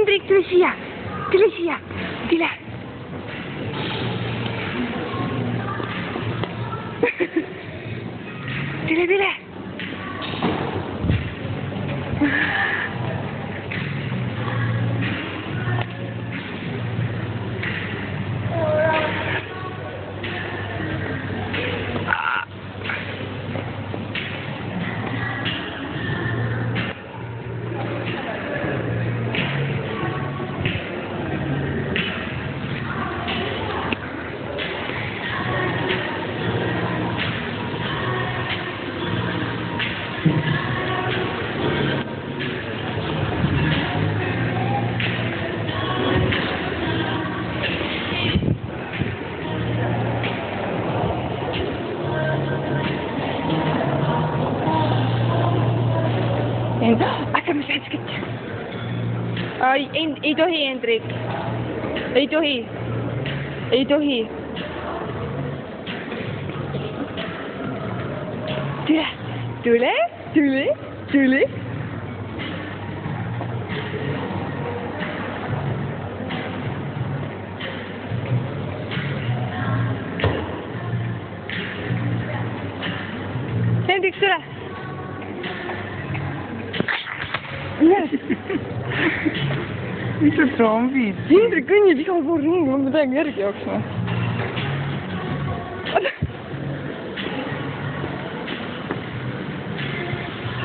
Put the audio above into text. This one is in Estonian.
Hendrik, tule siia. Tule siia. Tule. Tule, tule. Asja, mis hetket? Ei tohi, Hendrik. Ei tohi. Ei tohi. Tule, tule, tule, tule. Hendrik, tule. Mis sa trombid? Hendrik kõnnib igal pool ringi, ma pean järgi jooksma.